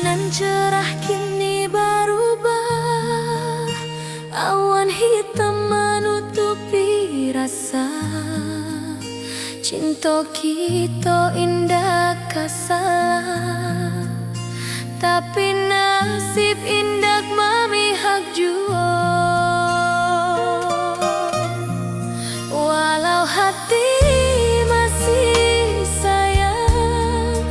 Nan cerah kini berubah, awan hitam menutupi rasa. Cinta kita indah kasalah, tapi nasib indah memihak jua. Walau hati masih sayang,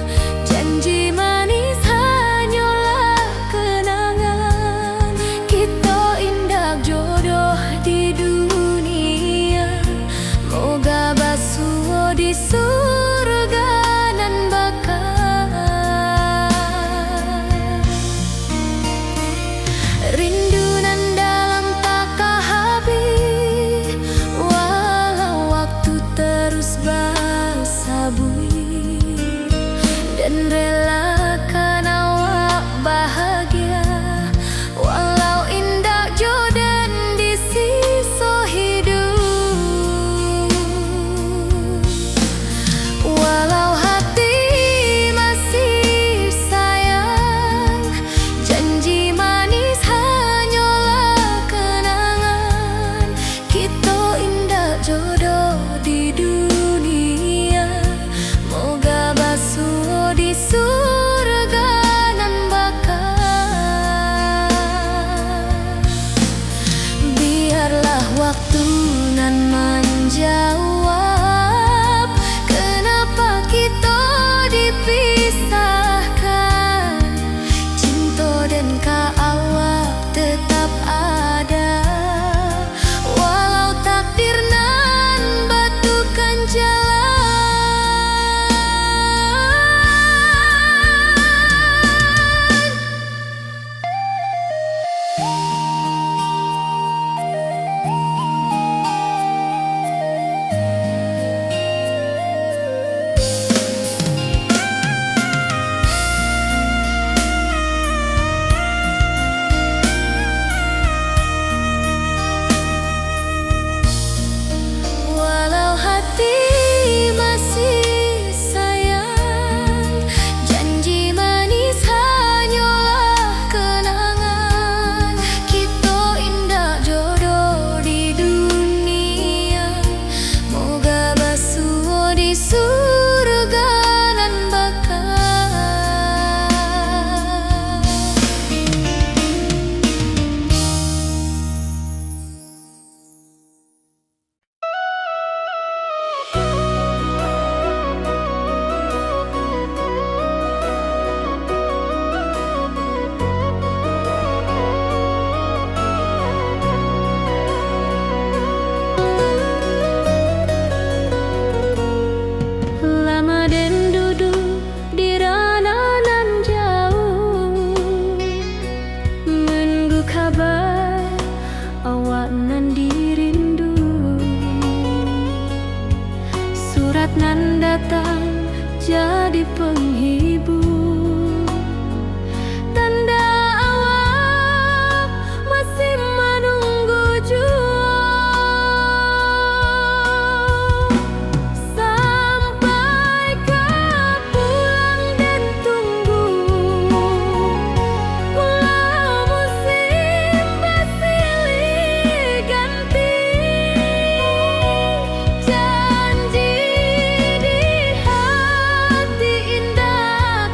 janji manis hanyalah kenangan. Kita indah jodoh di dunia, moga basuh di surga nan bakal. Rindu nan dalam tak habis, walau waktu terus bersabui, dan relakan awak bahagia walau indah jodan di sisa hidup. Walau hati masih sayang, janji manis hanyalah kenangan. Kita indah jodoh di dunia, moga basuh di surga nan bakal. Biarlah waktu nan menjawab kenapa kita dipisahkan. Cinta dan awak tetap ada, walau takdir nan batukan jalan. Walau hati masih sayang, janji manis hanyalah kenangan. Kita indah jodoh di dunia, moga basuh di surga nan bakal. Lama den duduk di ranah nan jauh, menunggu kabar awak nan dirindu. Surat nan datang jadi penghibur, tanda awak masih menunggu jua. Sampai kau pulang dan tunggu, walau musim bersilih ganti. Janji di hati indah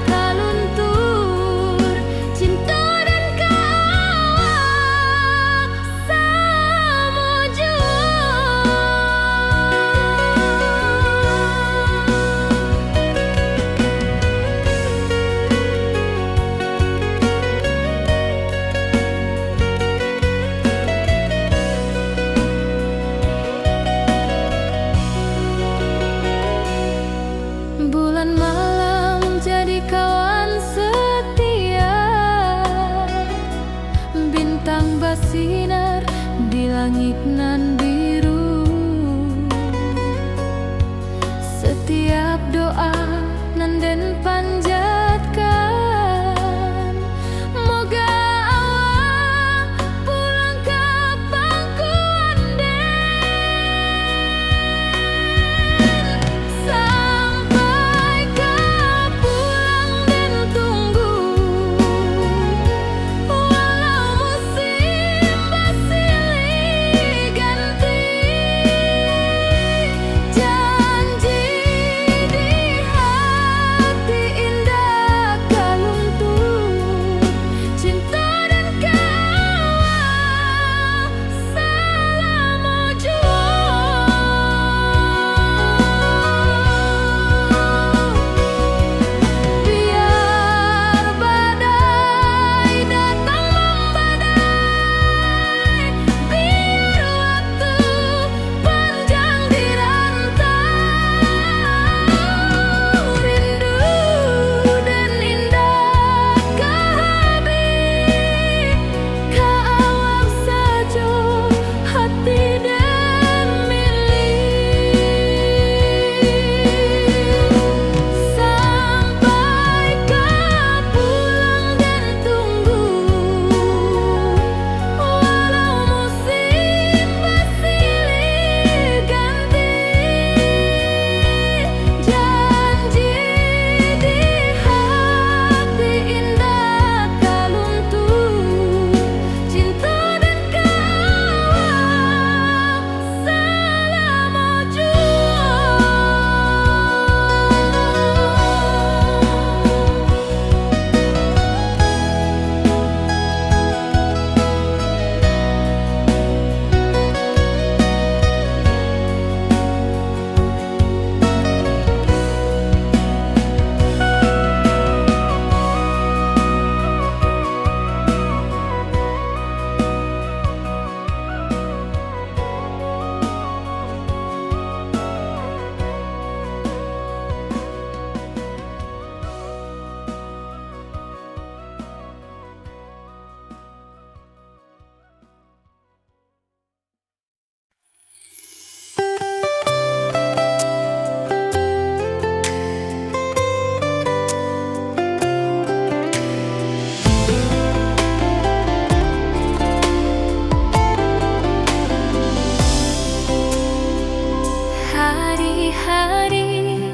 hari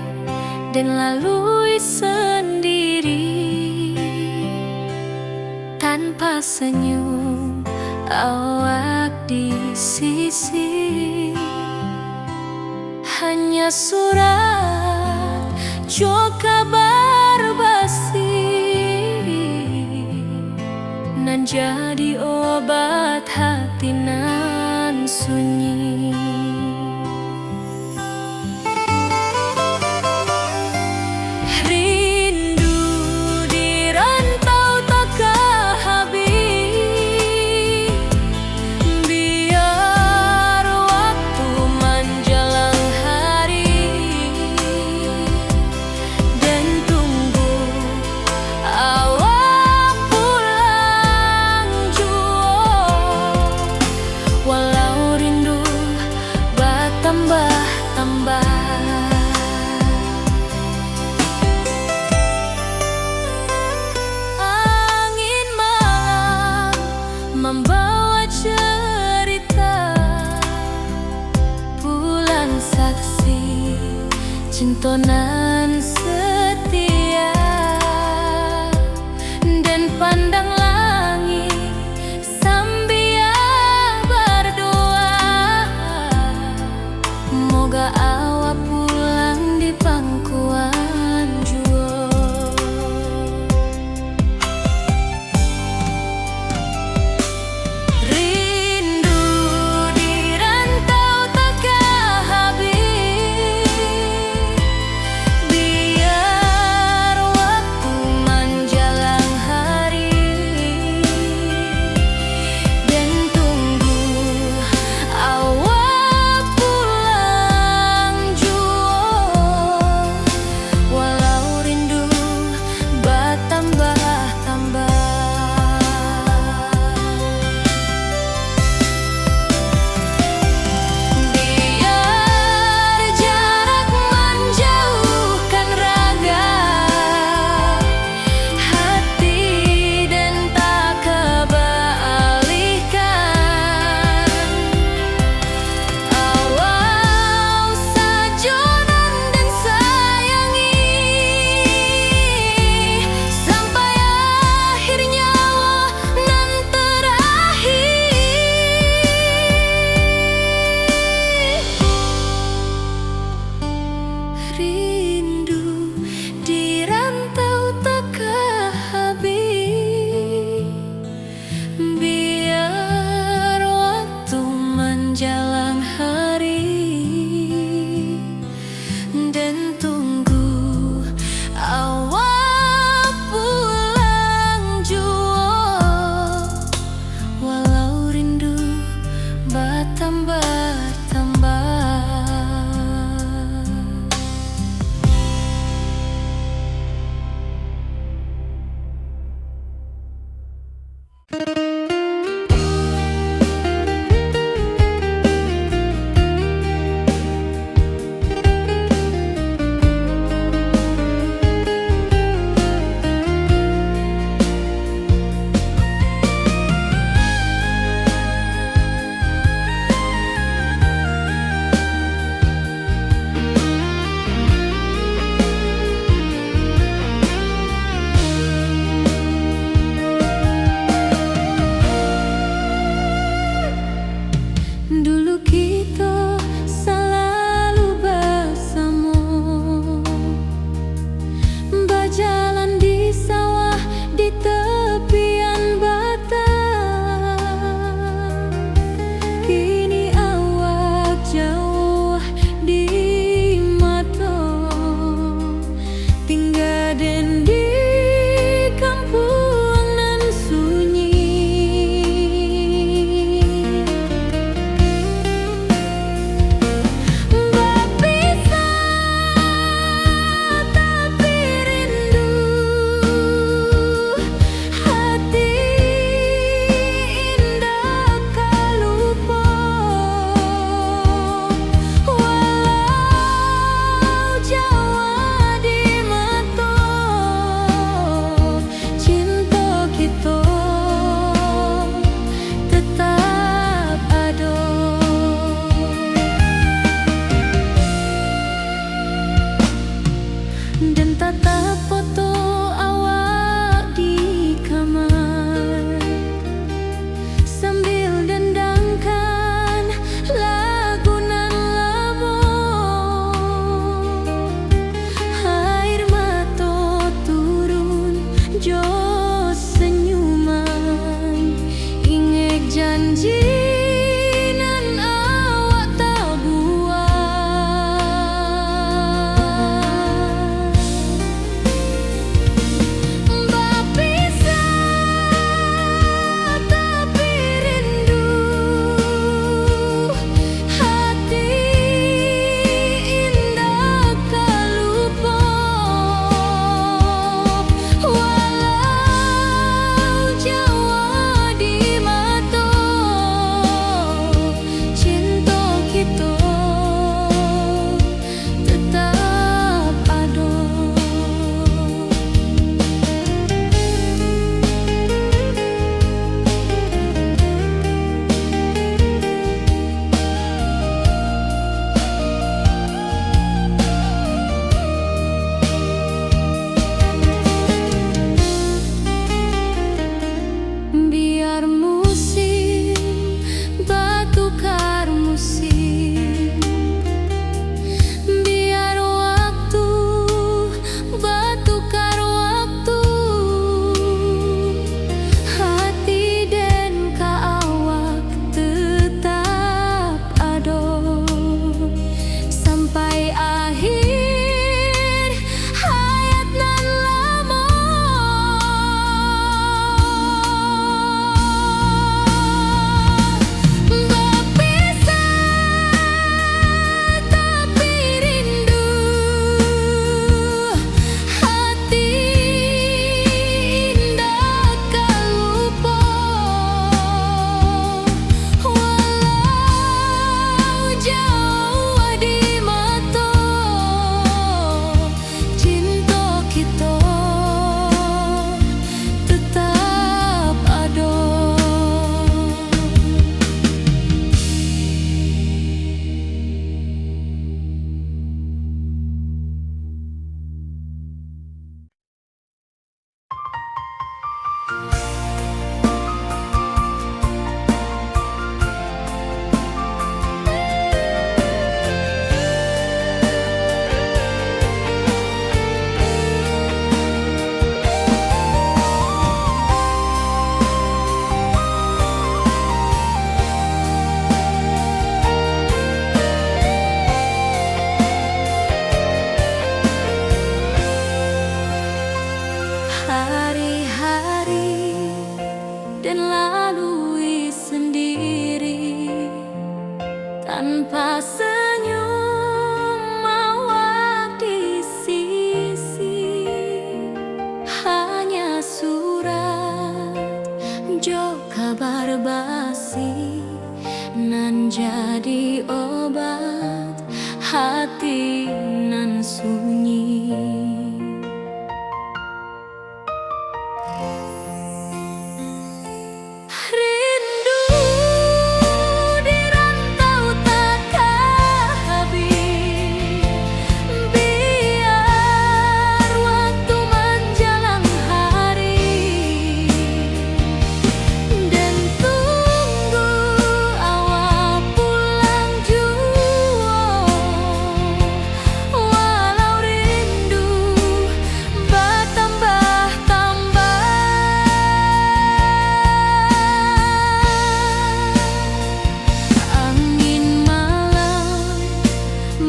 dan lalui sendiri tanpa senyum awak di sisi. Hanya surat jo kabar basi nan jadi obat hati nan sunyi. Rindu di rantau takkan habis, biar waktu menjelang hari dan tunggu awak pulang jua. Walau rindu bertambah-tambah, angin malam membawa cerita, bulan saksi cintonan setia, dan pandang langit sambil berdoa, moga awak pulang di pangkuan jua. Rindu di rantau takkan habis, biar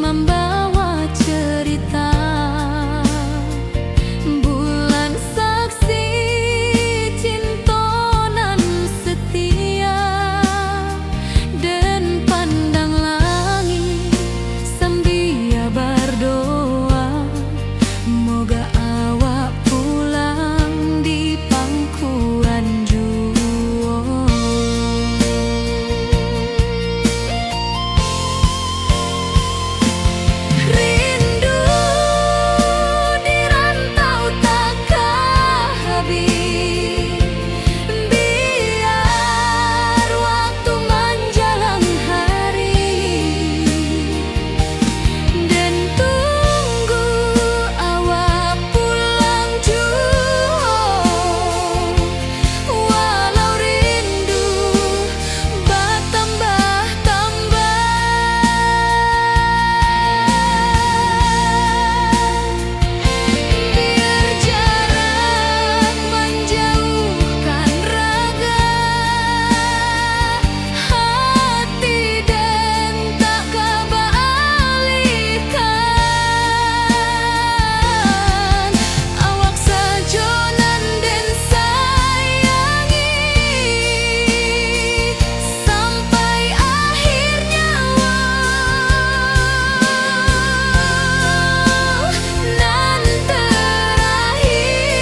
membawa cerita. Bulan saksi cintonan setia, dan pandang langit sambil berdoa, moga awak pulang di pangkuan jua. Rindu di rantau takkan habis, biar waktu menjelang hari, dan tunggu awak pulang jua. Walau rindu bertambah-tambah, biar jarak menjauhkan raga, hati dan tak kebalikan. Awak sajonan dan sayangi sampai akhir nyawa, nan rindu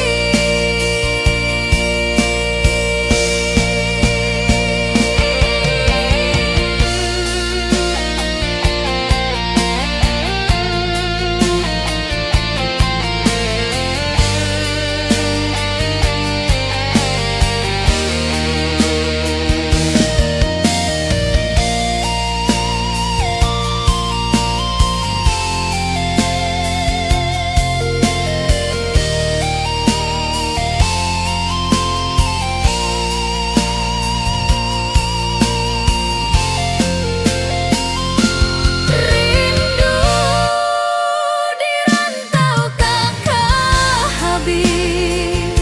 di rantau takkan habis,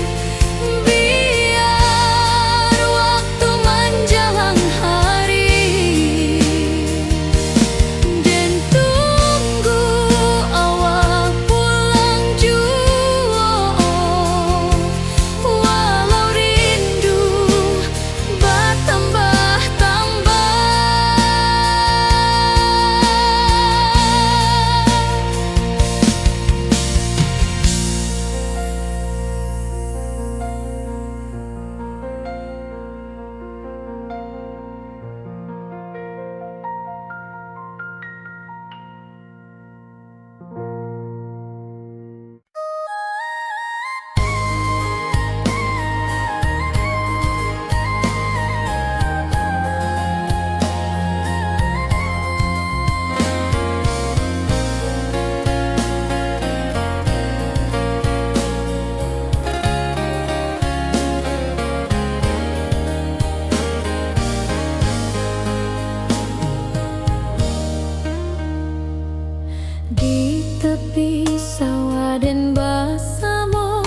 biar waktu menjelang hari, dan tunggu awak pulang jua. Walau rindu bertambah-tambah, di tepi sawah dan bersama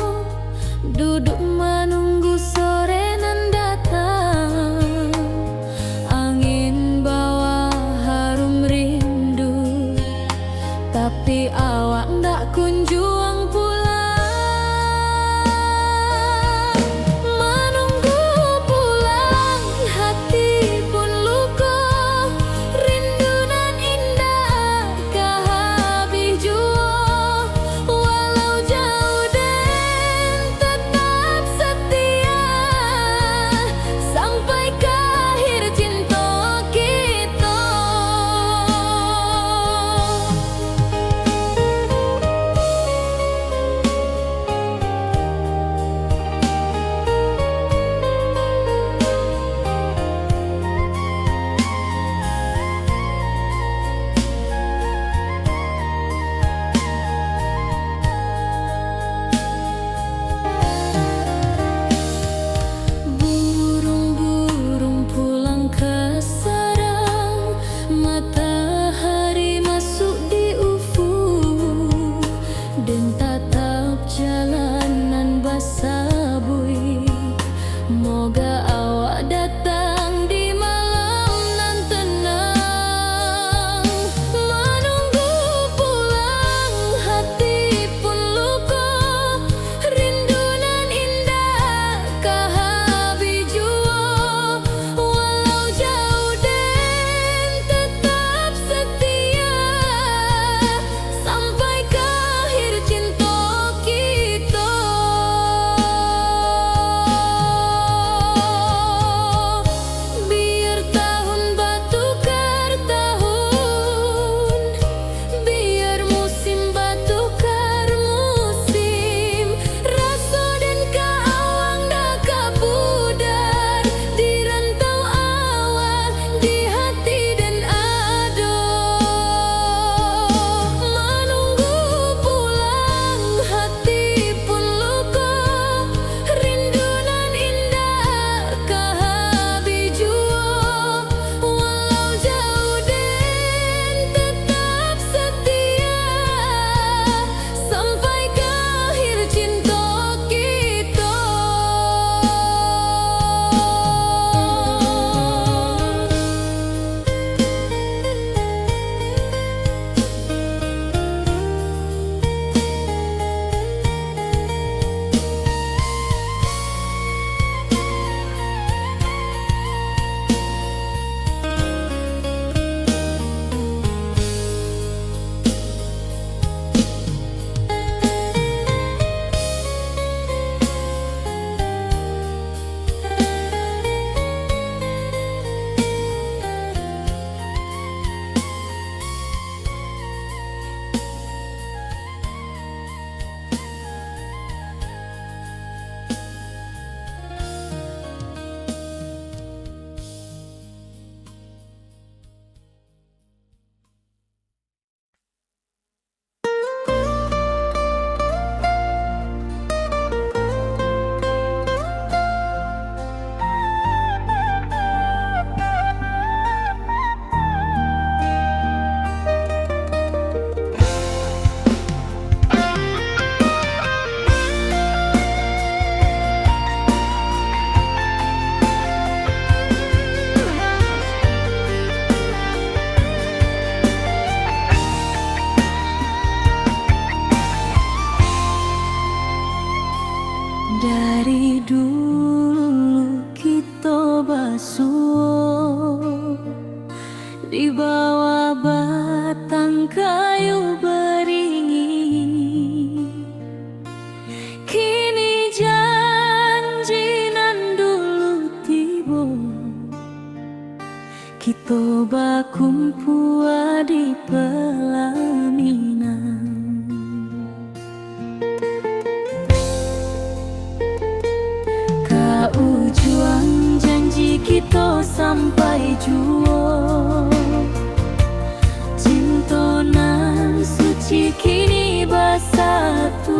duduk menunggu sore nan datang. Angin bawa harum rindu, tapi awak ndak kunjung pulang. Menunggu pulang hati pun luka, rindu nan indah kah habis jua. Walau jauh dan tetap setia, sampai ke akhir cinta kita. kayu beringin, kini janji nan dulu tiba, kita bakumpul di pelaminan. Kau juang janji kita sampai jua, cinta nan suci kini bersatu,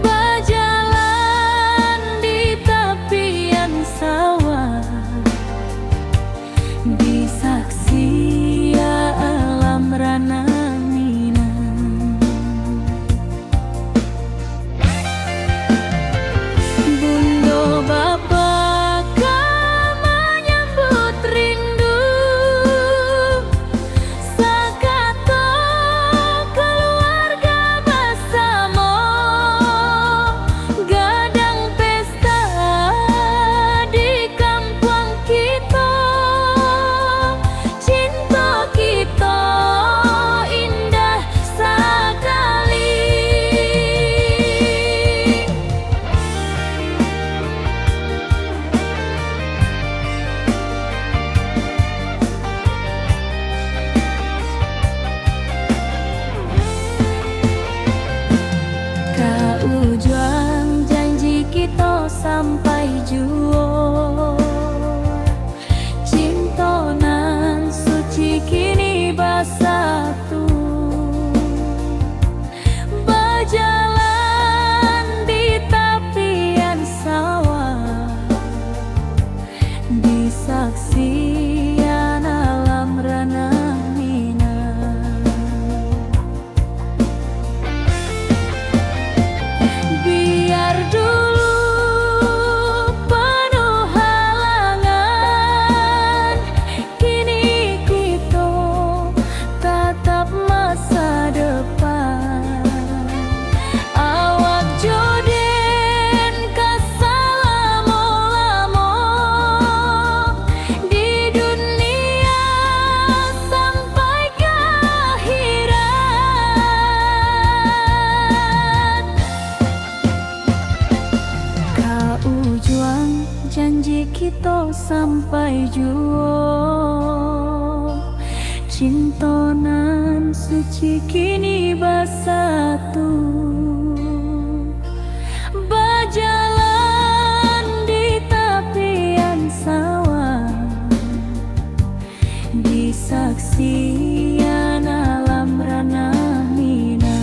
berjalan di tepian sawah, di saksi alam rana Minang. Bunda Bapa kau menyambut rindu, sakato keluarga bersama, gadang pesta di kampung kita, cinta kita indah sekali. Kau juang janji kita sampai jua, cinta nan suci kini bersatu, berjalan di tepian sawah, di saksian alam rana Minang. Biar dulu penuh halangan, kini kita tatap masa depan. Awak joden kesalamo-lamo di dunia sampai ke akhirat. Kau juang janji kita sampai jua, cinta nan suci kini bersatu, berjalan di tepian sawah, di saksian alam rana Minang.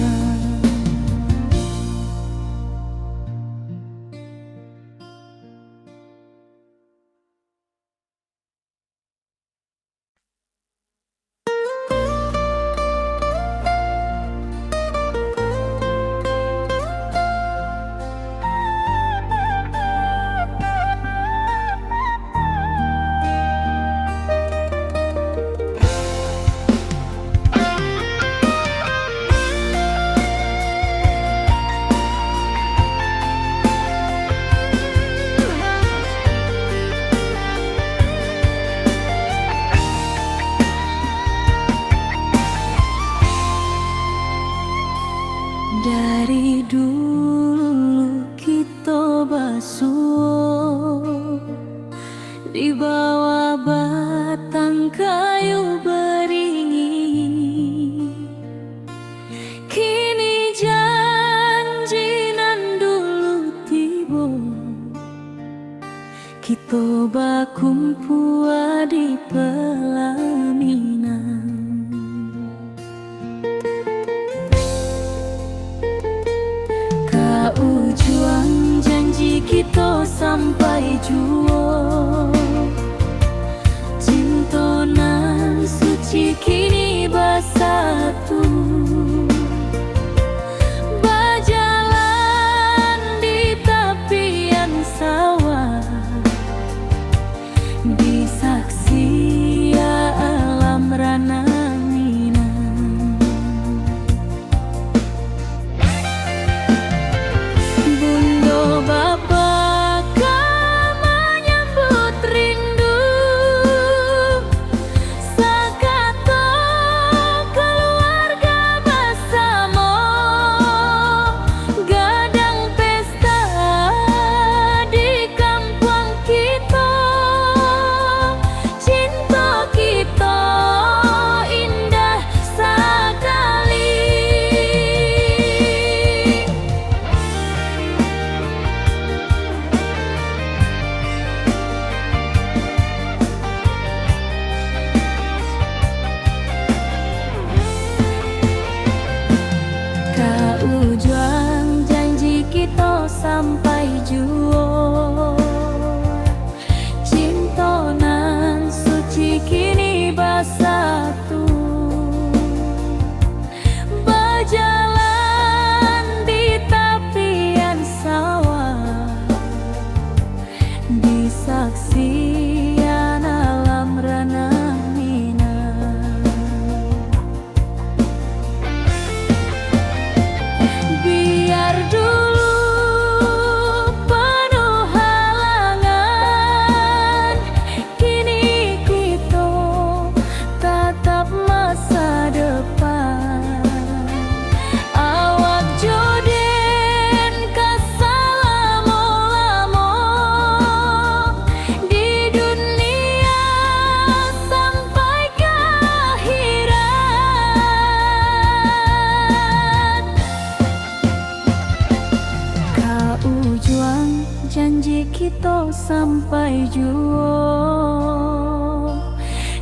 sampai jua.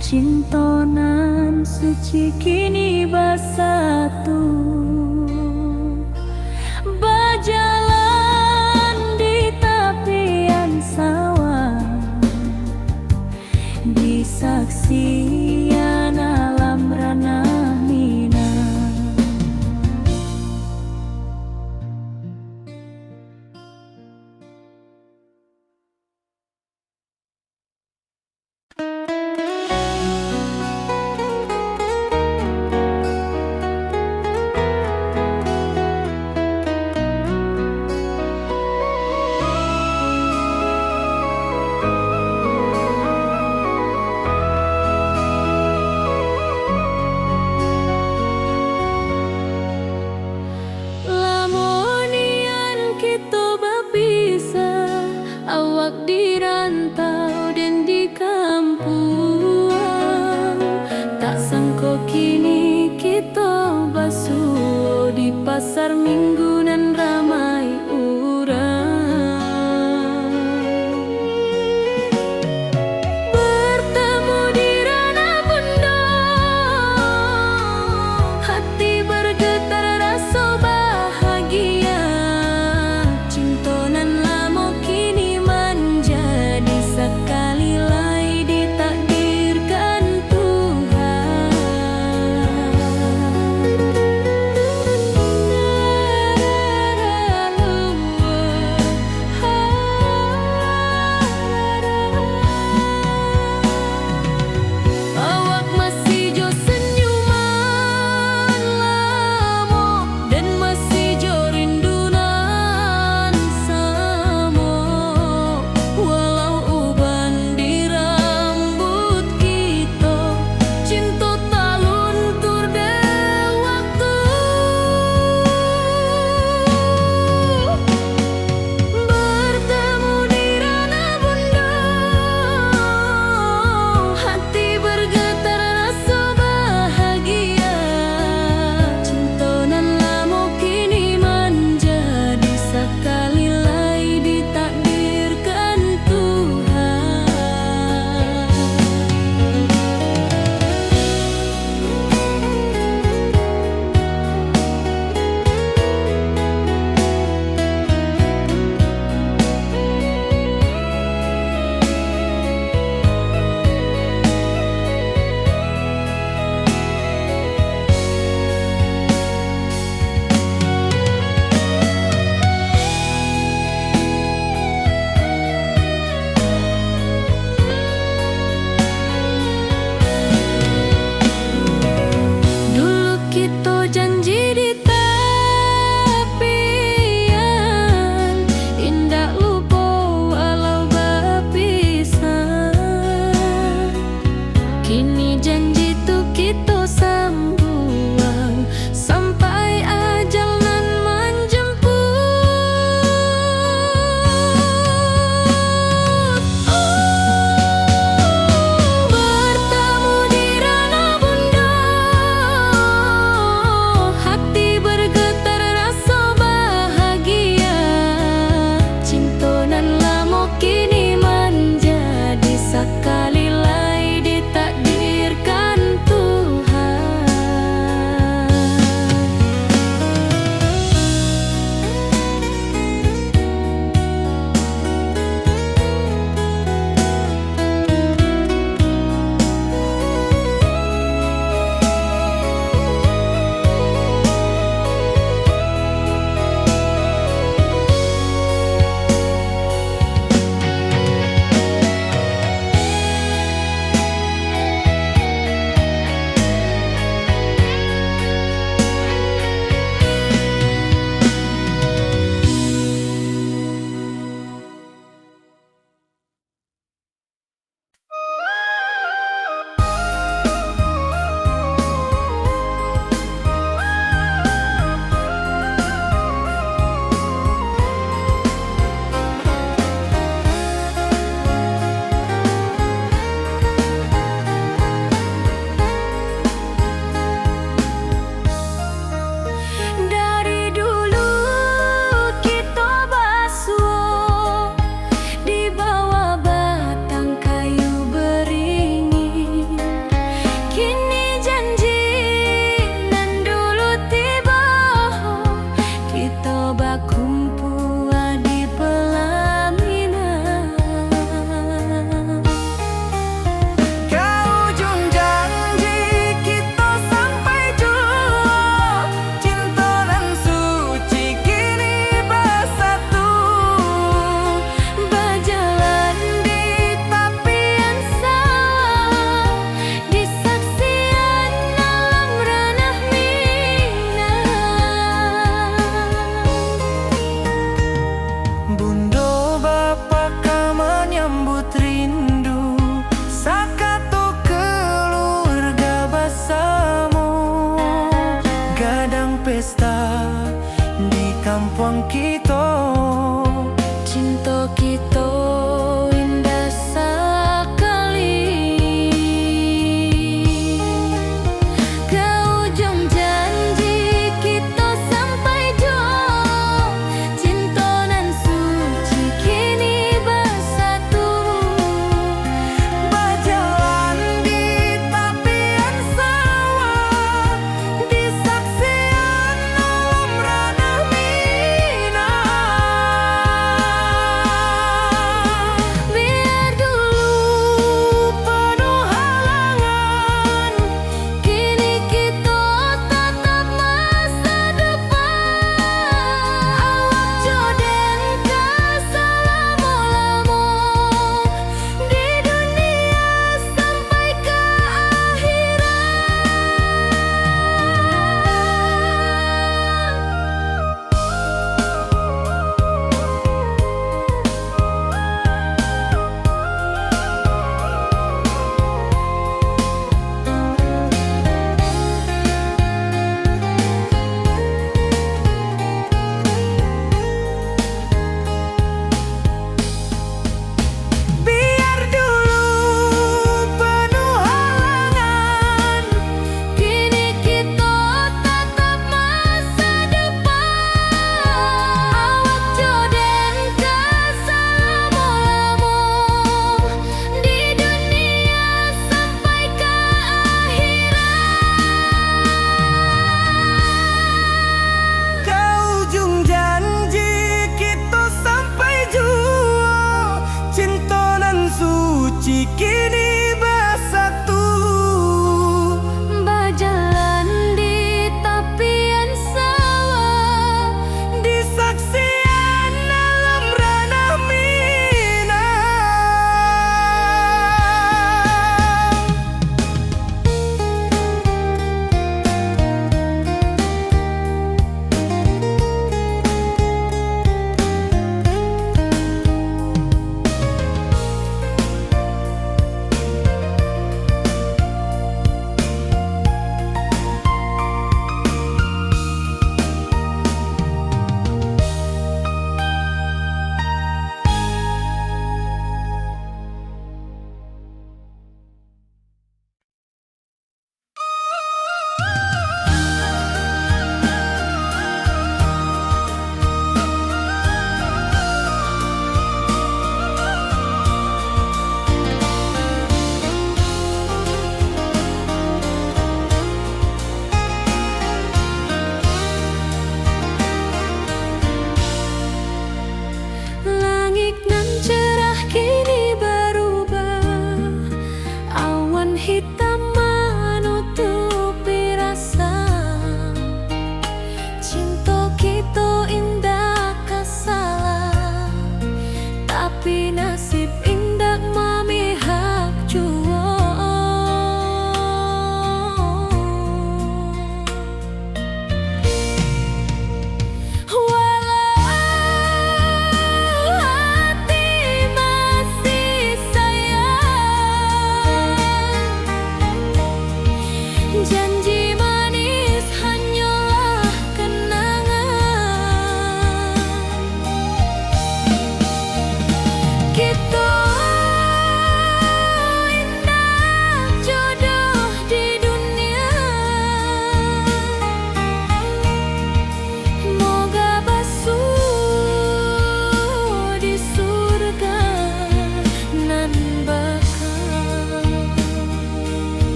Cintonan suci kini bersatu, berjalan di tepian sawah, di saksian alam ranah Minang. Lamonian kita berpisah, awak dirantau dan di kampung. Tak sangka kini kita basuh di pasar minggu nan ramai urang. Bertemu di ranah bunda, hati bergetar rasa bahagia. Cintonan lama kini menjadi sekali lagi ditakdirkan Tuhan. pesta di kampung kita. Cinta kita indah sekali. Ke ujung janji kita sampai jauh. Cinta nan suci kini bersatu. Berjalan di tepian sawah, di saksian alam ranah Minang.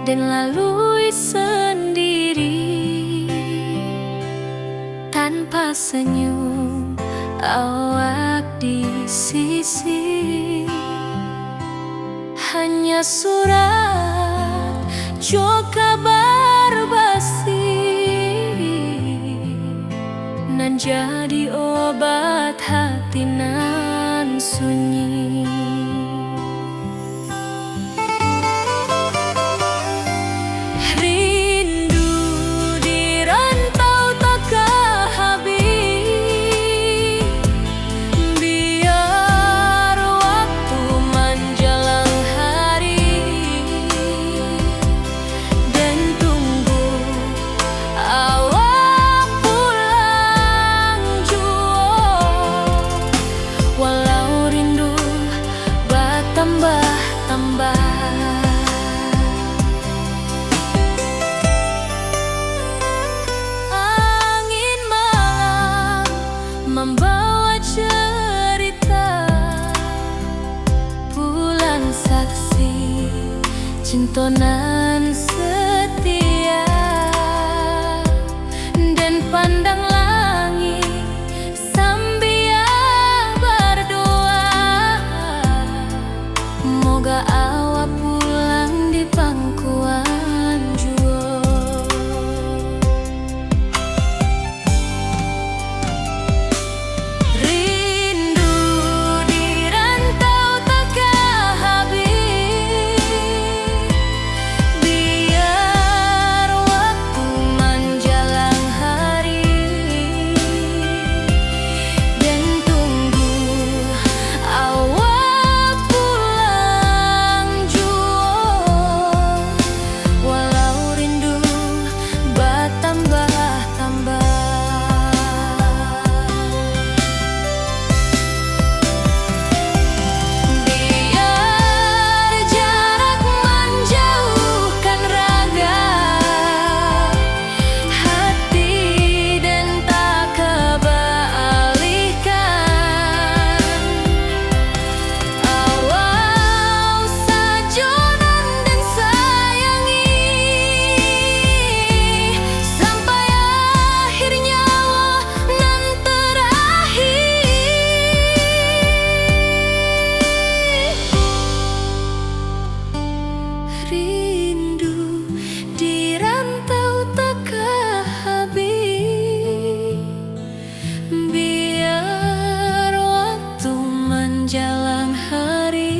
dan lalui sendiri tanpa senyum awak di sisi. Hanya surat jo kabar basi nan jadi obat hati nan sunyi. Rindu di rantau takkan habis, biar waktu menjelang hari dan tunggu awak pulang jua. Walau rindu bertambah-tambah, angin malam membawa cerita, bulan saksi cinta nan setia, dan pandang langit sambil berdoa, moga awak pulang di pangkuan jua. Rindu di rantau takkan habis, biar waktu menjelang hari dan tunggu awak pulang jua. Walau rindu bertambah-tambah, biar jarak menjauhkan raga hati dan tak kebalikan. Awal sajonan dan sayangi sampai akhir nyawa nan terakhir. Rindu di rantau takkan habis, biar waktu menjelang hari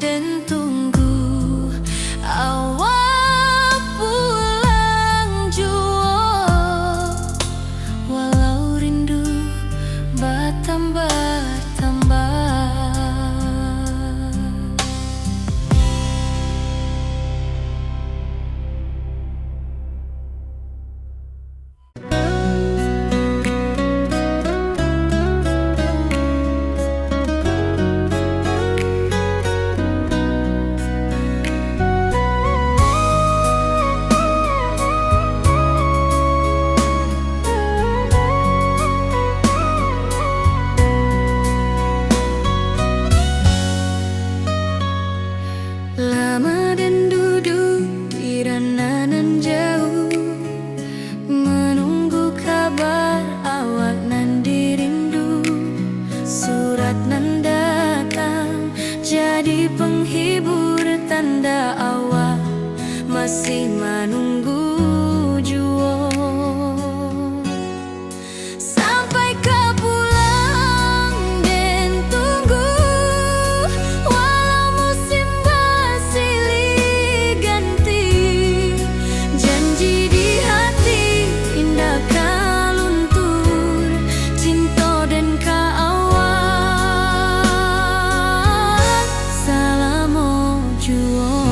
dan tunggu awak pulang jua. Walau rindu bertambah-tambah. Lama dan duduk di rananan jauh, menunggu kabar awak nan dirindu. Surat nan datang jadi penghibur, tanda awak masih menunggu jua. Sampai kau pulang dan tunggu, walau musim bersilih ganti, janji di hati indah kaluntur, cinta dan kaawak salam jua.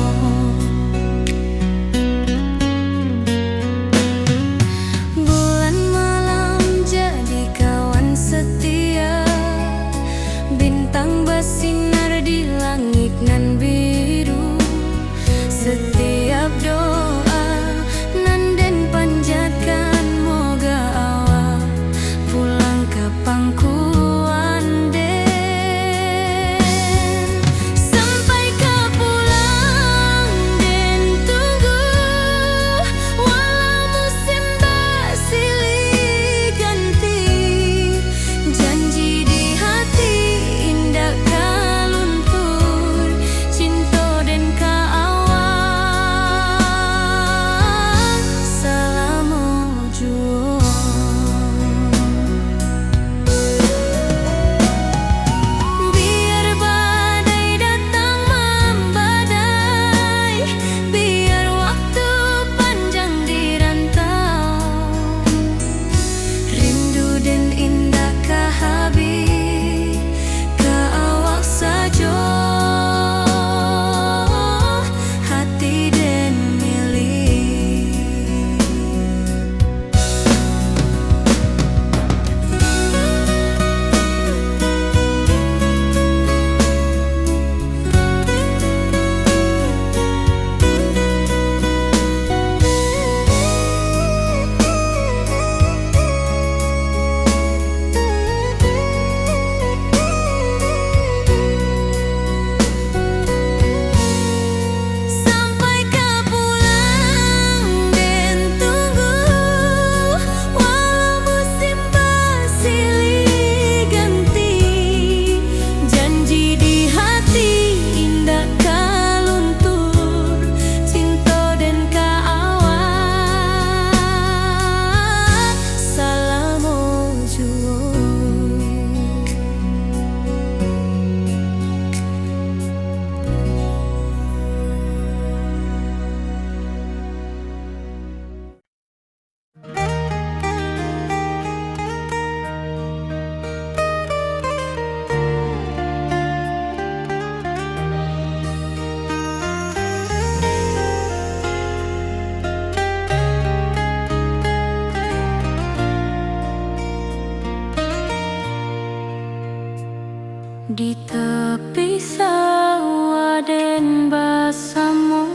Di tepi sawah den basamu,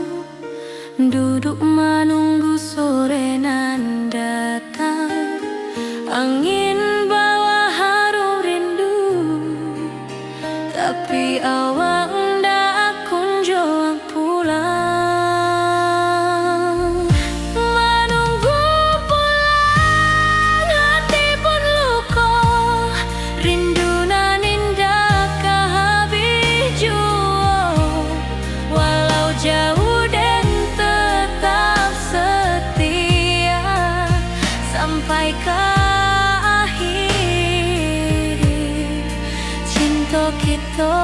duduk menunggu sore nan datang. Angin bawa harum rindu, tapi awak ndak kunjung pulang. Menunggu pulang, hati pun luka, rindu nan indah kehabis jua. Walau jauh dan tetap setia sampai ke akhir cinta kita.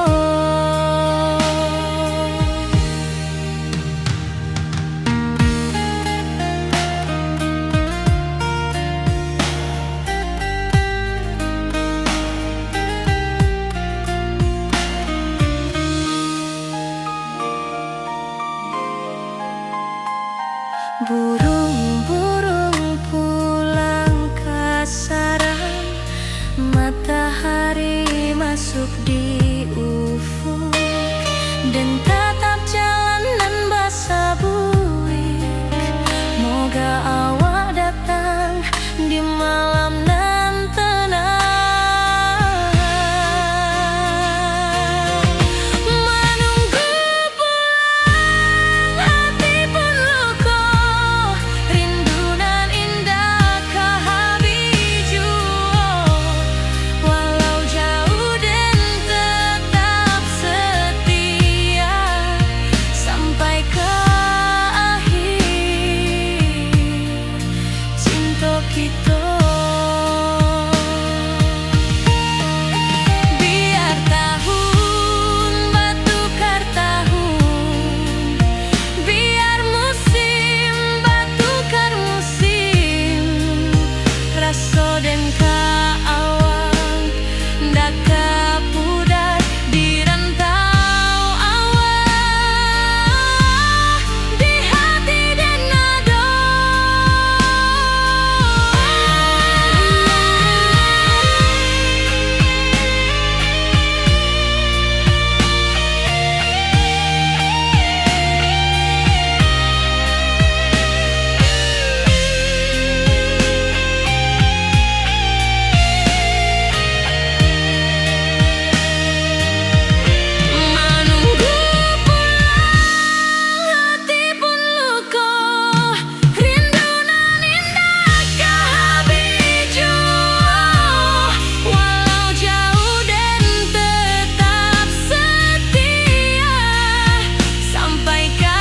Burung-burung pulang ke sarang, matahari masuk di ufuk, dan tatap jalanan basah buik. Moga awak datang di malam nan tenang. Menunggu pulang, hati pun luka, rindu nan indah kehabis jua. Walau jauh dan tetap setia sampai ke akhir cinta kita. Biar tahun bertukar tahun, biar musim bertukar musim, rasa dan keawang ndak kepudar di rantau awak, di hati dan nada. Menunggu pulang, hati pun luka, rindu nan indah kehabis jua. Walau jauh dan tetap setia sampai ke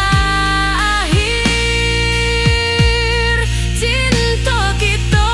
akhir cinta kita.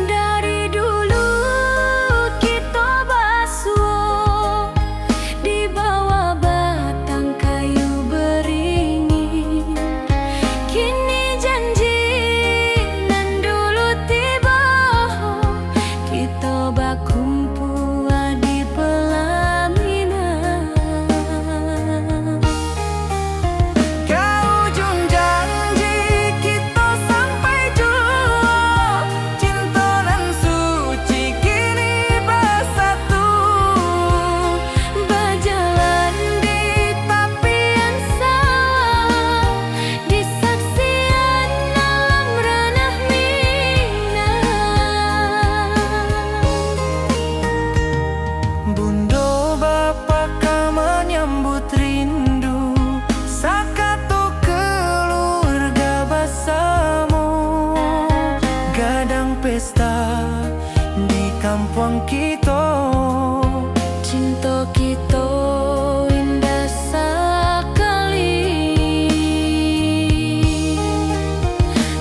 Dari dulu kita basuh di bawah batang kayu beringin. Kini janji nan dulu tiba, kita berkumpul di pelaminan. Ke ujung janji kita sampai jua, cinta nan suci kini bersatu. Berjalan di tepian sawah, di saksian alam ranah Minang. Bunda bapa ka menyambut rindu, sakato keluarga bersama. Gadang pesta di kampung kita, Cinta kita indah sekali.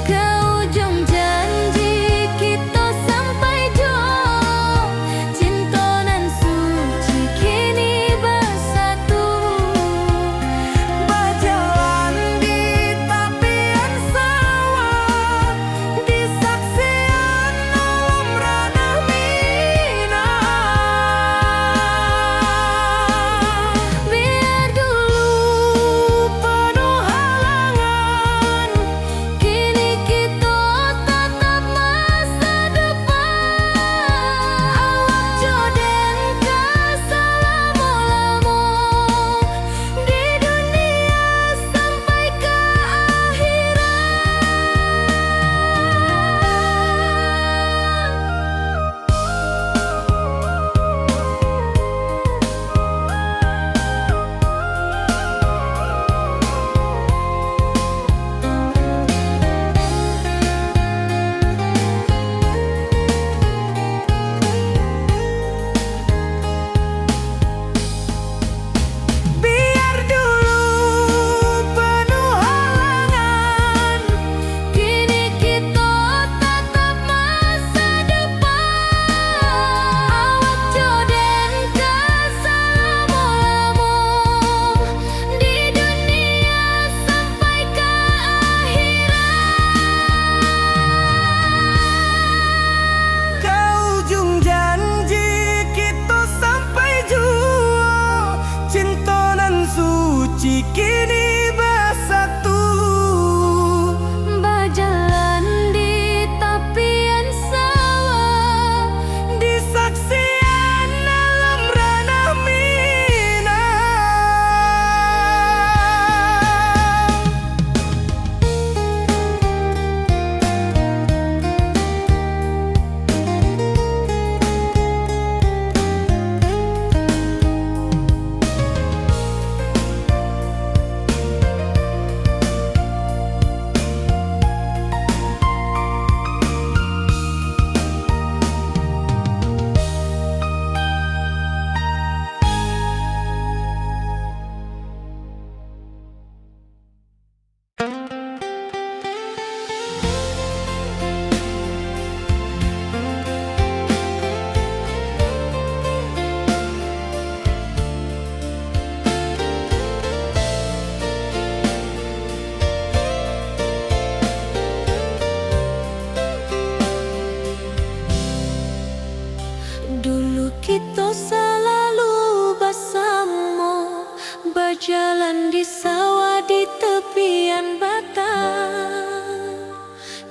Ke ujung janji kita sampai jauh, cinta nan suci kini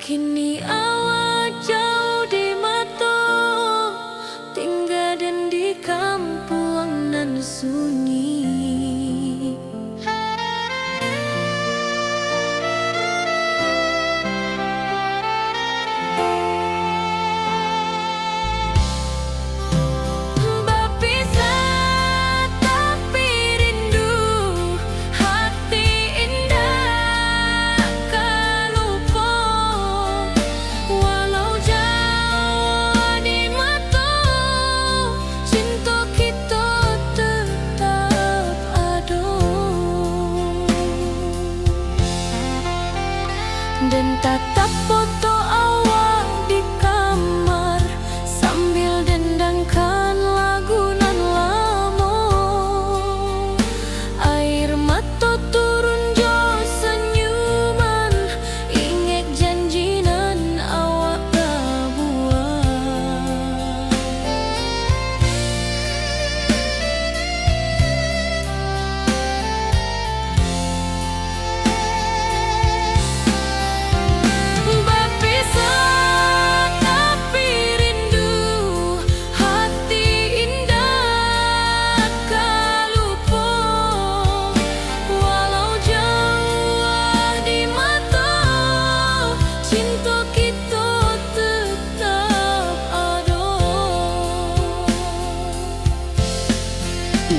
Kini awak jauh di mata, tinggal dan di kampung nan sunyi. Dan tatap foto awak di kamar sambil dendangkan lagu nan lama. Air mata turun jo senyuman, ingat janji nan awak buat.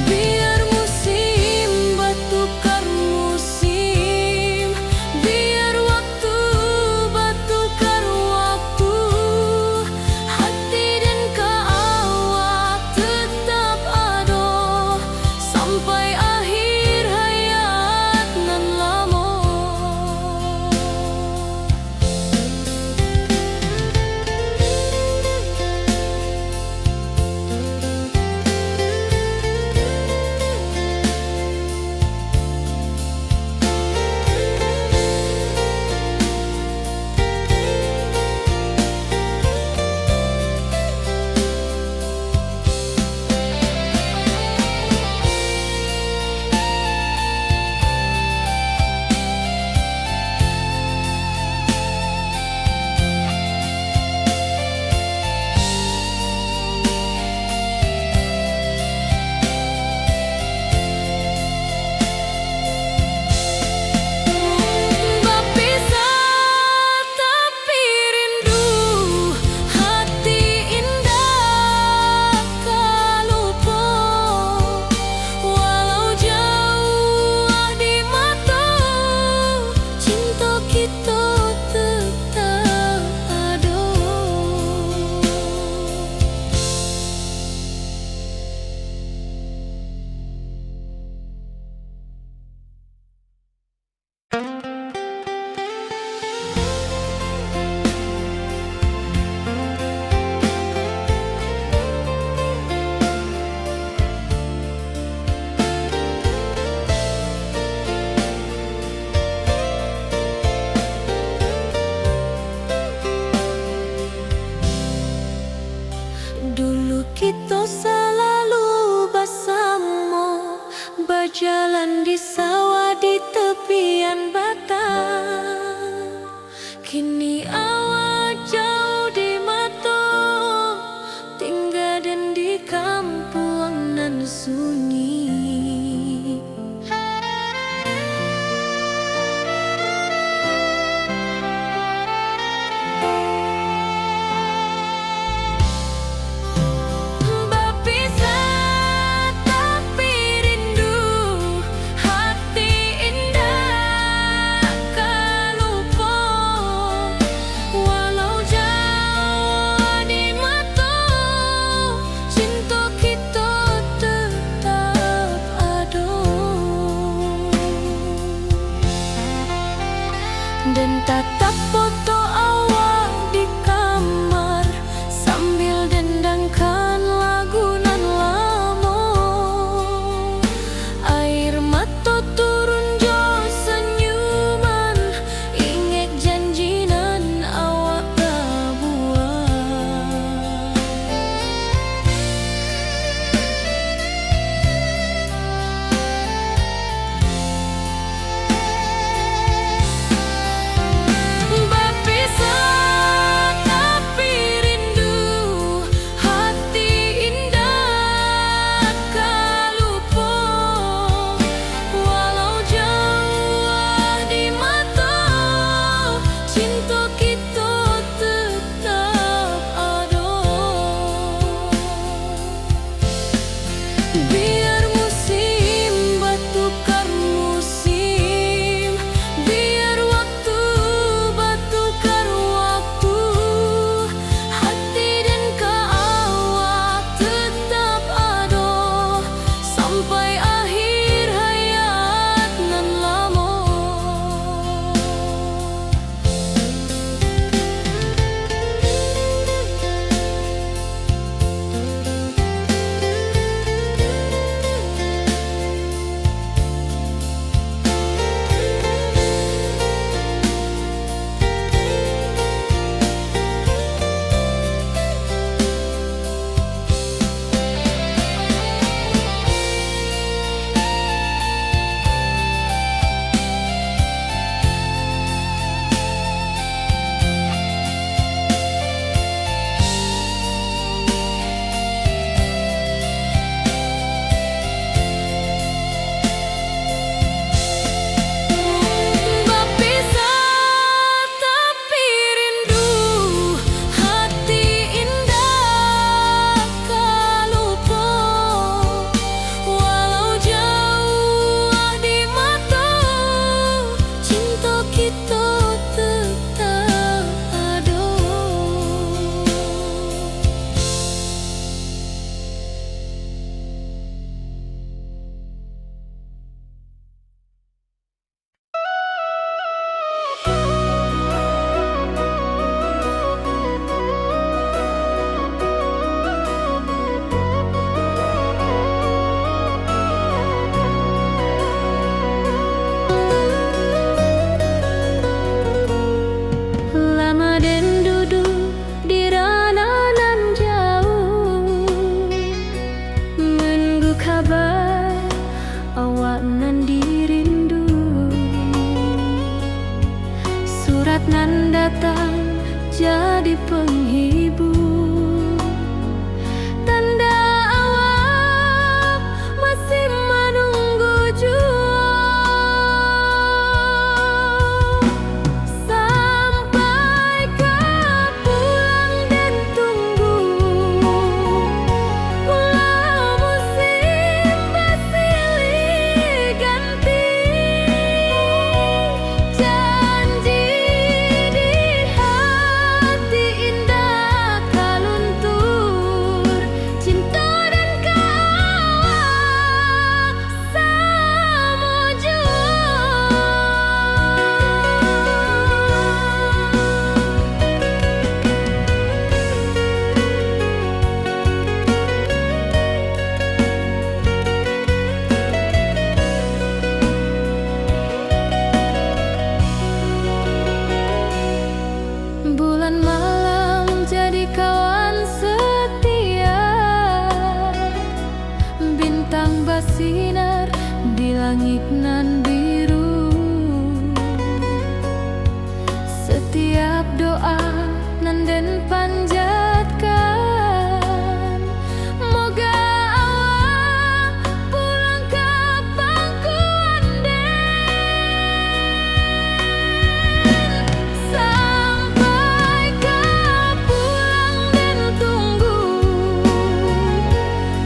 Biar musim bertukar musim, biar waktu bertukar waktu, hati dan awak tetap ada sampai akhir hayat nan lama. Dulu kita selalu bersama, berjalan di sawah di tepian batang. Kini awak jauh di mata, tinggal dan di kampung nan sunyi. Dan tatap foto awak di kamar sambil dendangkan lagu nan lama. Air mata turun jo senyuman, ingat janji nan awak buat. Berpisah saat nan datang jadi penghibur. Tanda awal masih menunggu jua, sampai kau pulang dan tunggu. Walau musim bersilih ganti, janji di hati indah tak luntur. Cinta dan kawal sama jua. Bulan malam jadi kawan setia, bintang bersinar di langit nan biru. Setiap doa nan den panjatkan, moga awak pulang ke pangkuan den. Sampai kau pulang dan tunggu,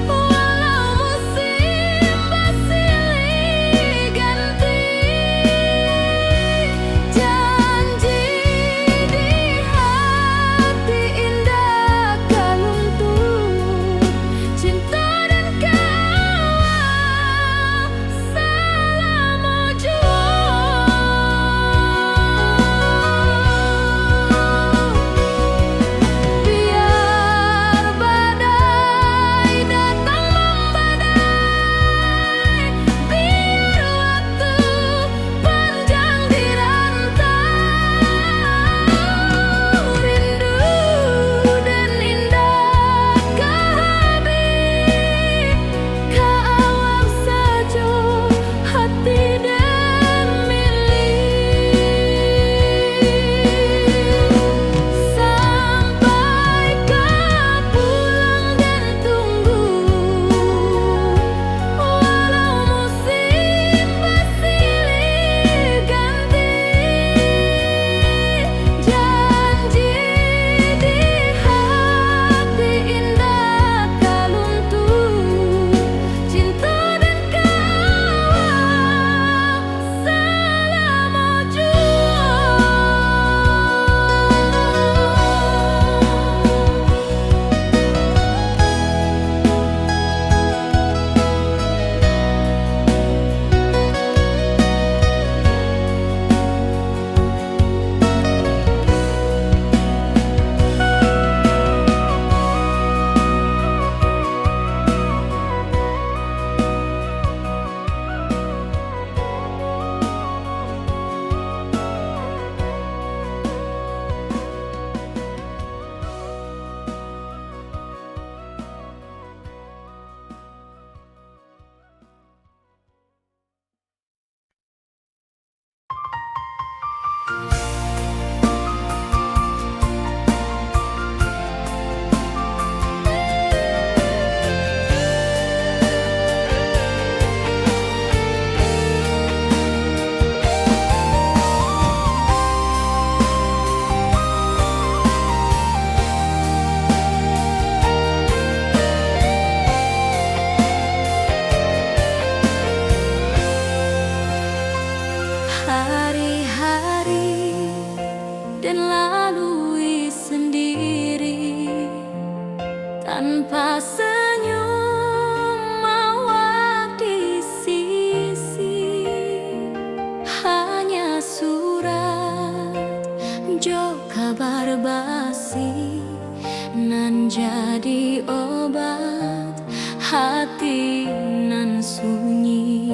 walau musim bersilih ganti, janji di hati indah tak luntur. Cinta dan kawal selama jua. Biar badai datang membadai, biar waktu panjang dirantau, rindu dan indah kehabis, kawal saja hati dan milik. Sampai kau pulang dan tunggu, walau musim bersilih ganti, janji di hati indah tak luntur. Cinta dan kawal selama jua. Hari-hari dan lalui sendiri, tanpa senyum awak di sisi. Hanya surat jo kabar basi nan jadi obat hati nan sunyi.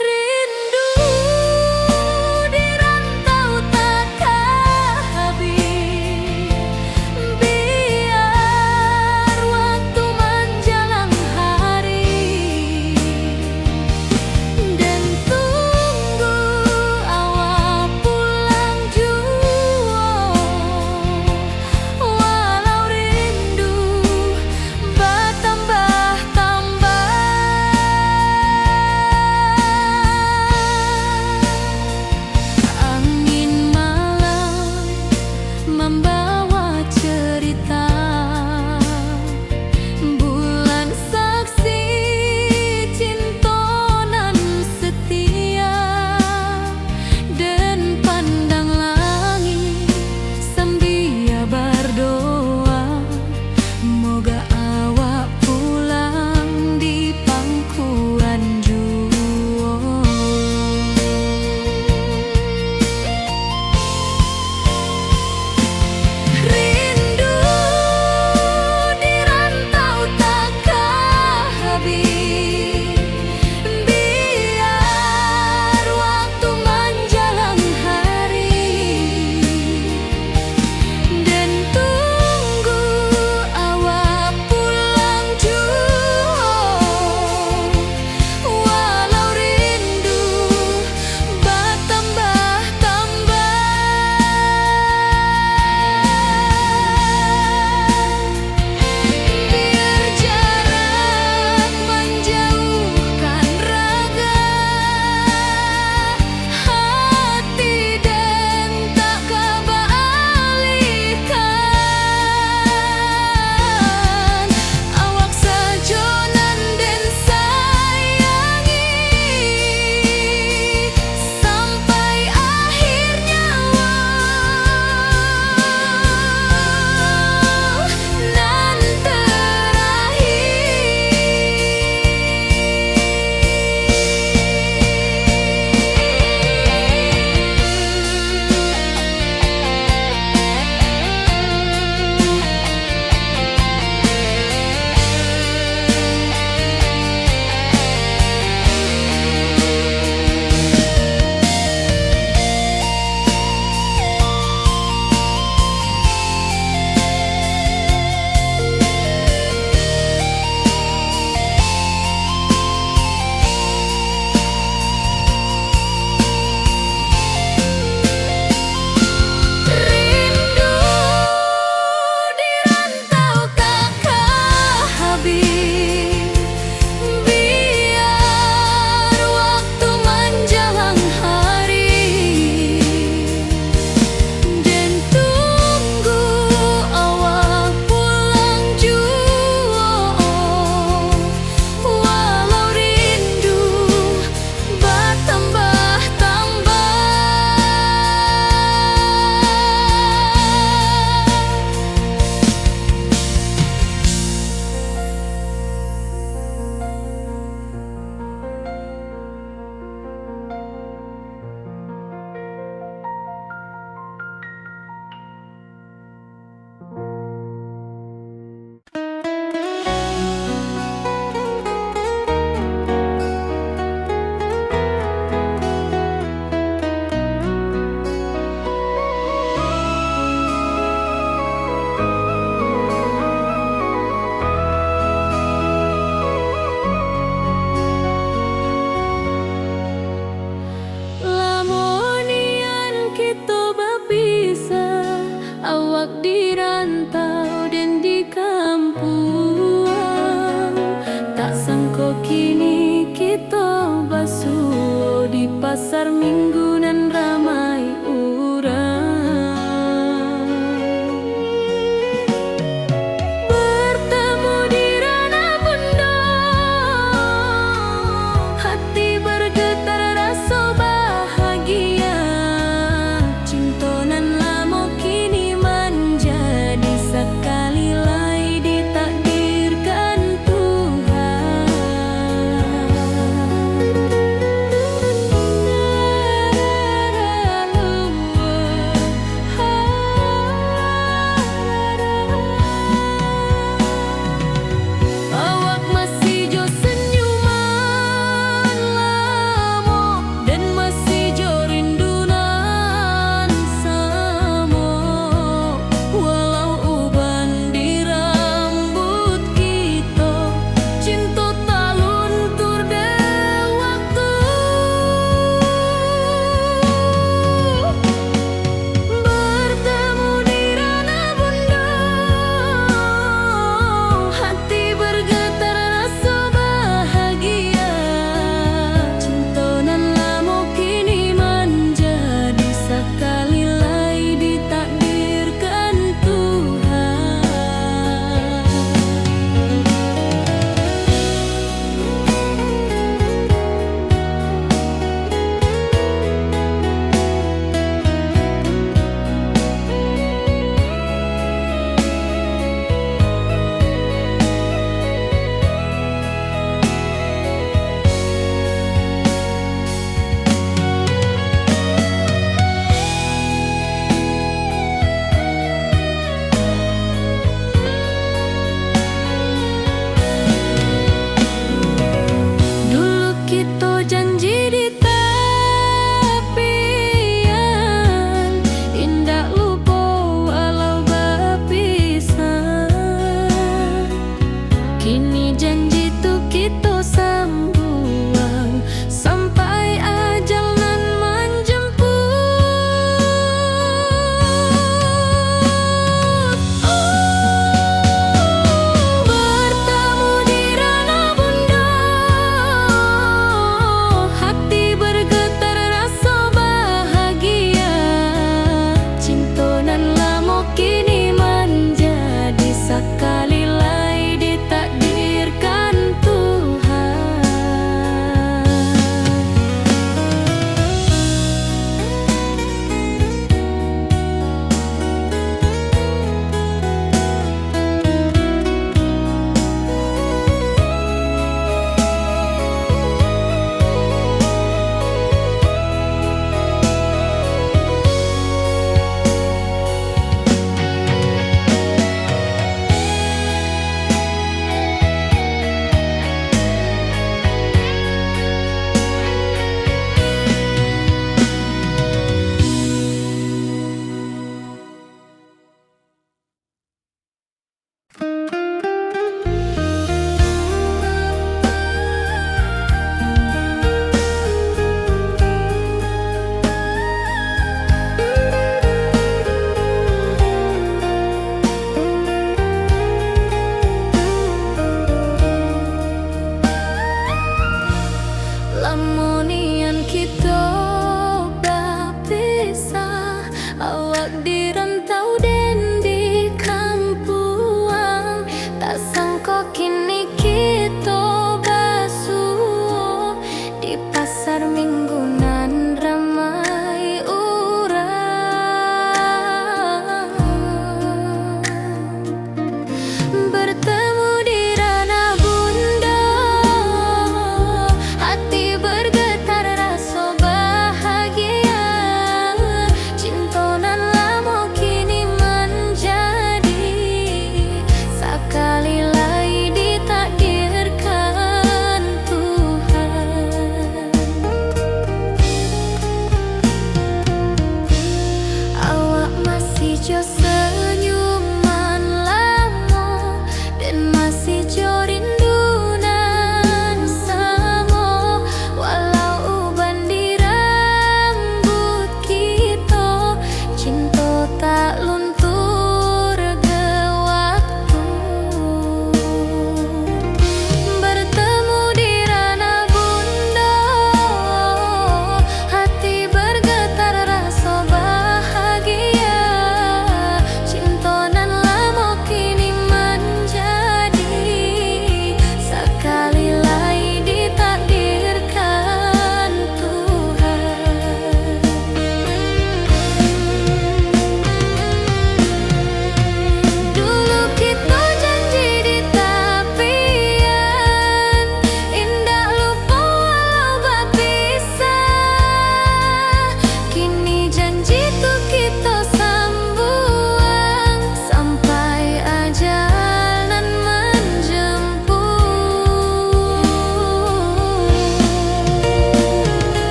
Rindu di rantau takkan habis, biar waktu menjelang hari pasar minggu nan ramai urang. Bertemu di ranah bunda, hati bergetar rasa bahagia. Cinta nan lama kini menjadi sekali lai ditakdirkan Tuhan. Awak masih jo senyuman lamo dan masih jo rindunan samo. Walau uban di rambut kita, cinta tak luntur de waktu. Bertemu di ranah bunda, hati bergetar rasa bahagia. Cinta nan lama kini menjadi sekali lai ditakdirkan Tuhan. Dulu kita janji di tepian, indah lupa walau berpisah. Kini janji tu kita sambuang sampai ajal nan menjemput. Bertemu di ranah bunda, hati bergetar rasa bahagia. Cinta nan lama kini menjadi sekali lai ditakdirkan Tuhan. Lamunian kita berpisah, awak di rantau dan di kampuang. Tak sangka kini kita basuh di pasar minggu nan ramai urang. Bertemu di ranah bunda, hati bergetar rasa bahagia. Cinta nan lama kini menjadi sekali lai ditakdirkan Tuhan.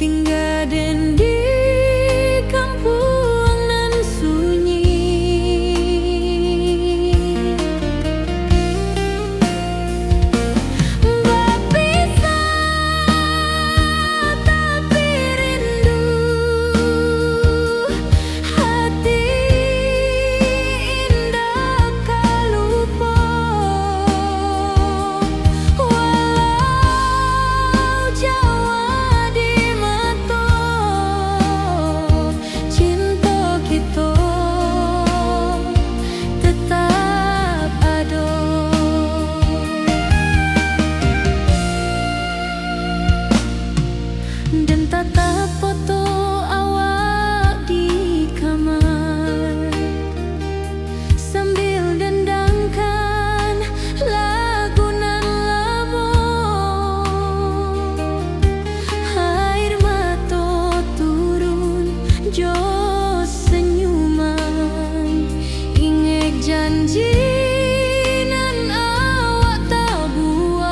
Pinggaden di kampung nan sunyi, berpisah tapi rindu, hati indah kalupa. Walau Jawa di mata, cinta kita tetap ada. Dan tatap foto awak di kamar, sambil dendangkan lagu nan lama. Air mata turun jo senyuman, ingat janji nan awak tak buat.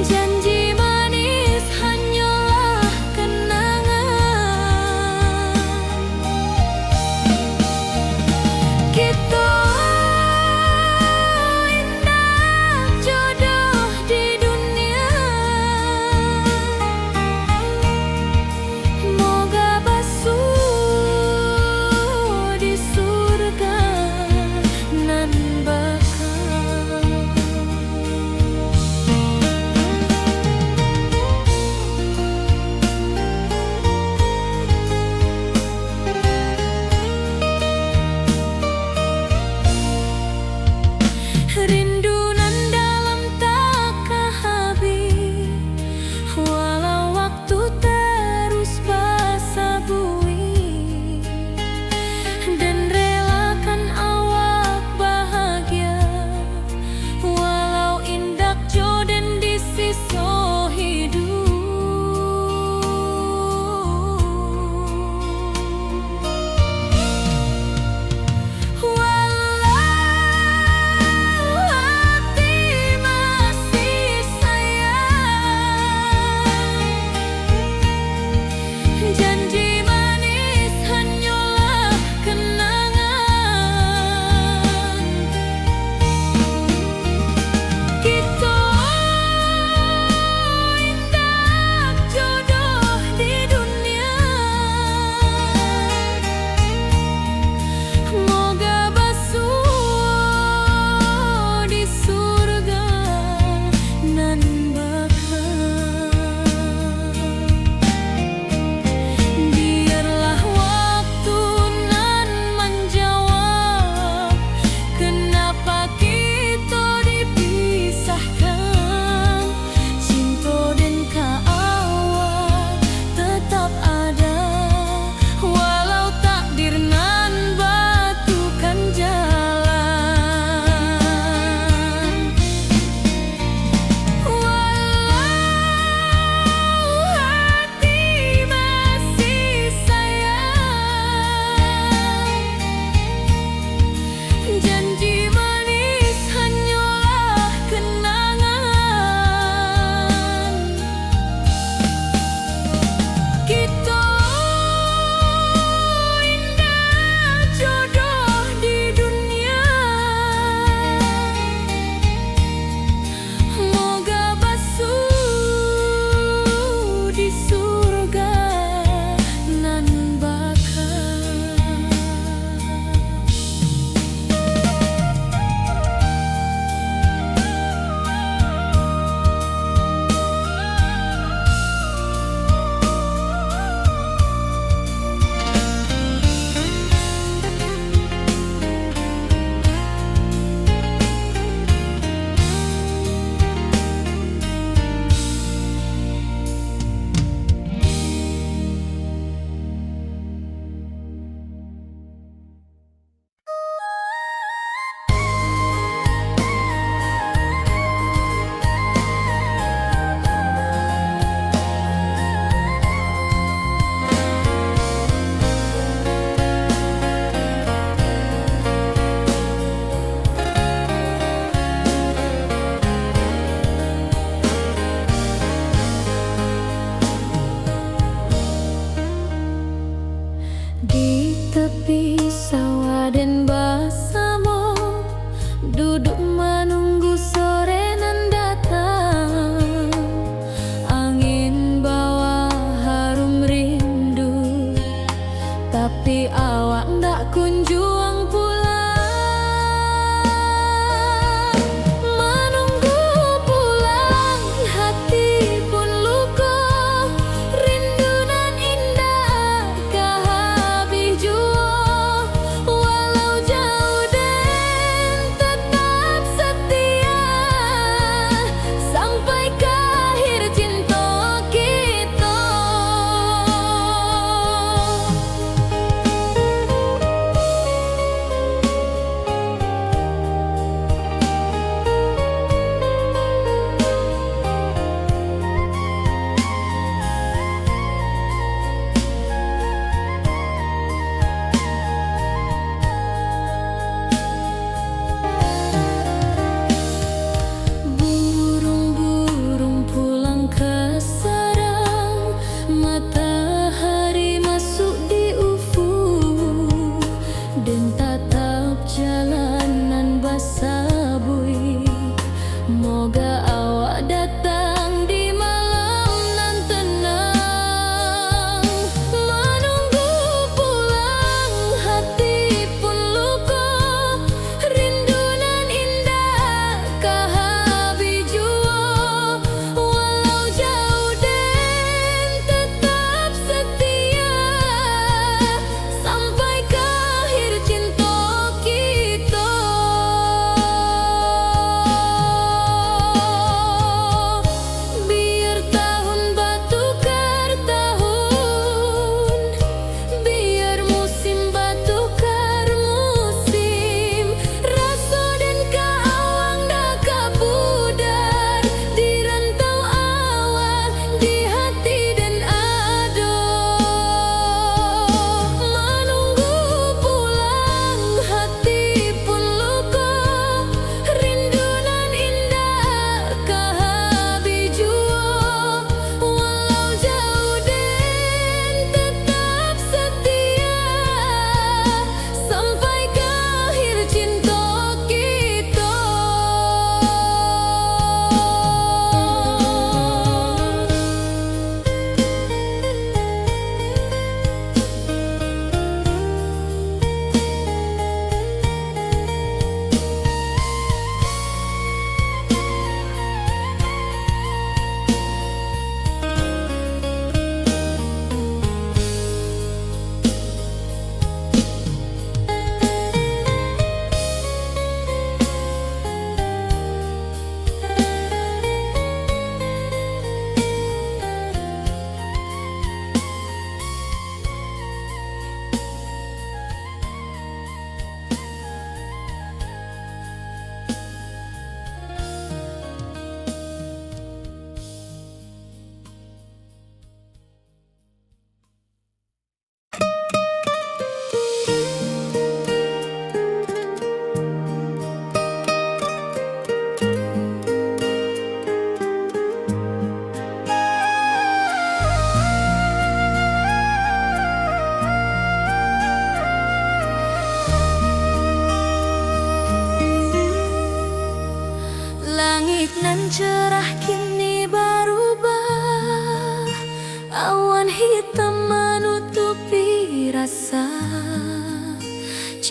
Janji manis hanyalah kenangan. Kita indah jodoh di dunia. Moga basuh di surga nan bakal.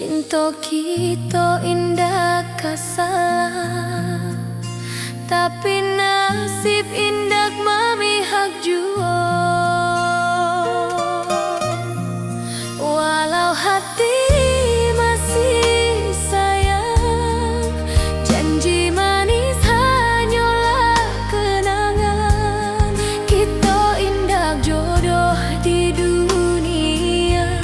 Cinta kita indah kasalah, tapi nasib indah memihak jua. Walau hati masih sayang, janji manis hanyalah kenangan. Kita indah jodoh di dunia,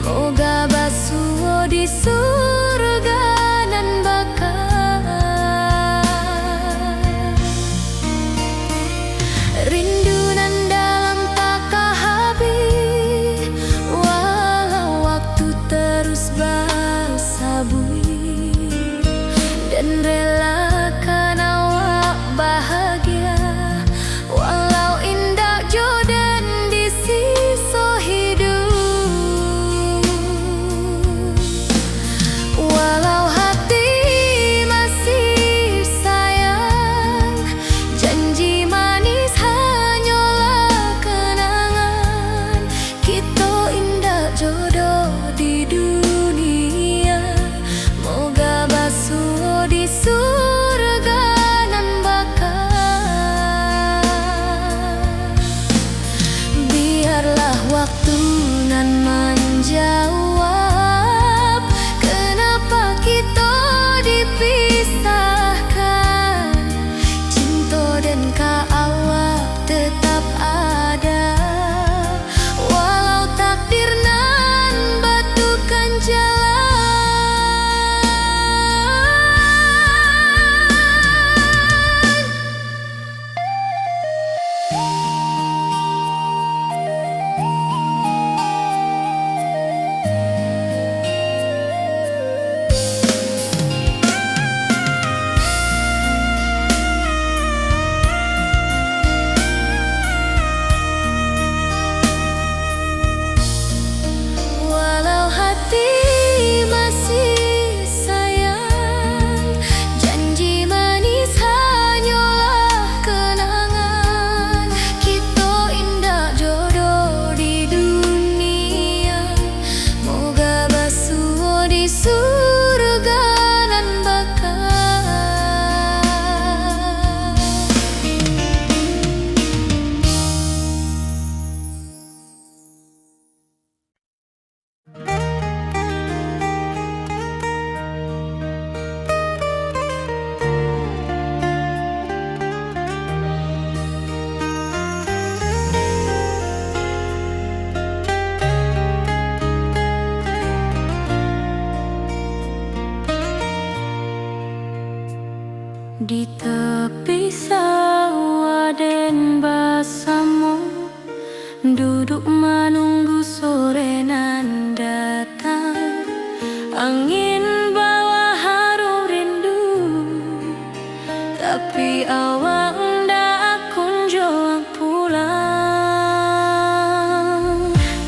moga basuh di surga nan bakal. Rindu nan dalam tak habis, walau waktu terus bersabui, dan relakan awak bahagia, walau indah jodan di sisa hidup. Walau hati masih sayang, janji manis hanyalah kenangan. Kita indah jodoh di dunia, moga basuh di surga nan bakal. Biarlah waktu nan menjawab kenapa kita dipisahkan. Cinta dan awak tetap ada, walau takdir nan batukan jalan. Walau hati masih sayang, janji manis hanyalah kenangan. Kita indah jodoh di dunia, moga basuh di surga nan bakal. Di tepi sawah den bersama, duduk menunggu sore nan datang. Angin bawa harum rindu, tapi awak ndak kunjung pulang.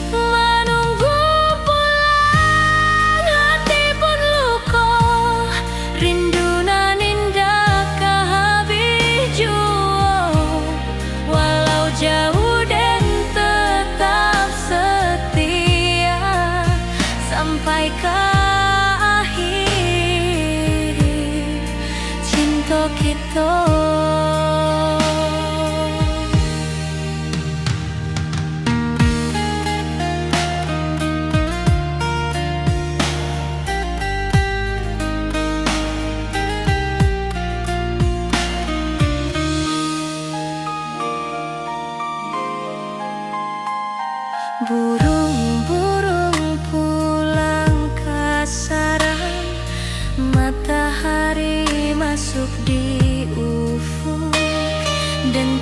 Menunggu pulang hati pun luka, rindu nan indah kehabis jua. Walau jauh dan tetap setia sampai ke akhir cinta kita. Burung-burung pulang ke sarang, matahari masuk di ufuk, dan